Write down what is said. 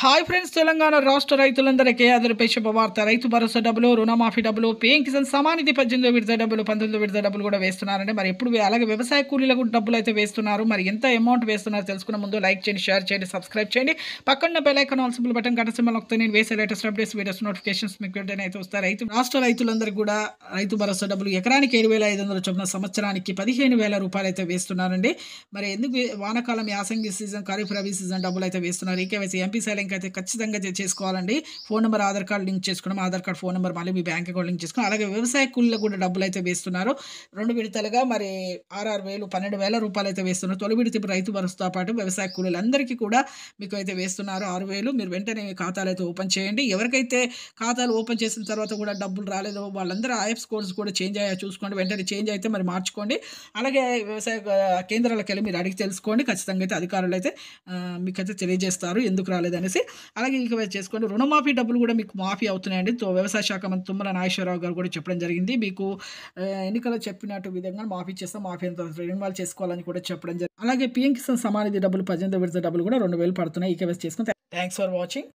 Hi friends, Telangana రాష్ట్ర రైతులందరికీ అదనపు శుభవార్త. రైతు భరోసా డబ్బులు, రుణమాఫీ డబ్బులు, పీఎం కిసాన్ సమానిధి 18వ విడత డబ్బులు, 19వ విడత డబ్బులు కూడా వేస్తున్నారండి. మరి ఎప్పుడు అలాగే వ్యవసాయ కూలీలకు డబ్బులు అయితే వేస్తున్నారు. మరి ఎంత అమౌంట్ వేస్తున్నారు తెలుసుకున్న ముందు లైక్ చేయండి, షేర్ చేయండి, సబ్స్క్రైబ్ చేయండి. పక్కన bell icon all symbol button గంట సింబల్ నొక్కితే నేను వేసే లేటెస్ట్ అప్డేట్స్, వీడియోస్ నోటిఫికేషన్స్ మీకు వెంటనే అయితే వస్తాయి. రాష్ట్ర రైతులందరికీ కూడా రైతు భరోసా డబ్బులు ఎకరానికి 7,500 చొప్పున సంవత్సరానికి 15,000 రూపాయలు అయితే వేస్తున్నారండి. మరి ఎందుకు వానాకాలం, యాసంగి సీజన్, ఖరీఫ్ రబీ సీజన్ డబ్బులు అయితే వేస్తున్నారు. ఈకేవైసీ ఎంపీ లింక్ అయితే ఖచ్చితంగా చేసుకోవాలండి. Phone number, Aadhaar card link చేసుకోవడం, ఆధార్ కార్డు, ఫోన్ నెంబర్, మళ్ళీ మీ బ్యాంక్ అకౌంట్ లింక్ చేసుకోవడం. అలాగే వ్యవసాయ కూలీలకు కూడా డబ్బులు అయితే వేస్తున్నారు. 2 విడతలుగా మరి 6,6,000 12,000 రూపాయలు అయితే వేస్తున్నారు. తొలి విడత ఇప్పుడు రైతు భరోసాతో పాటు వ్యవసాయ కూలీలందరికీ కూడా మీకు అయితే వేస్తున్నారు 6,000. మీరు వెంటనే మీ ఖాతాలు అయితే ఓపెన్ చేయండి. ఎవరికైతే ఖాతాలు ఓపెన్ చేసిన తర్వాత కూడా డబ్బులు రాలేదో వాళ్ళందరూ ఐఎఫ్ఎస్ కోడ్స్ కూడా చేంజ్ అయ్యా చూసుకోండి. వెంటనే చేంజ్ అయితే మరి మార్చుకోండి. అలాగే వ్యవసాయ కేంద్రాలకు వెళ్ళి మీరు అడిగి తెలుసుకోండి. ఖచ్చితంగా అయితే అధికారులు అయితే మీకైతే తెలియజేస్తారు ఎందుకు రాలేదనేసి. అలాగే ఇక చేసుకోండి. రుణమాఫీ డబ్బులు కూడా మీకు మాఫీ అవుతున్నాయండి. వ్యవసాయ శాఖ మంత్రి తుమ్మల నాగేశ్వరరావు గారు కూడా చెప్పడం జరిగింది. మీకు ఎన్నికల్లో చెప్పినట్టు విధంగా మాఫీ చేస్తాం, మాఫీ అంత రెన్యువల్ చేసుకోవాలని కూడా చెప్పడం జరిగింది. అలాగే పీఎం కిసాన్ సమానిధి డబ్బులు, 18వ విడత డబ్బులు కూడా 2,000 పడుతున్నాయి. ఈకేవైసీ చేసుకుని. Thanks for watching.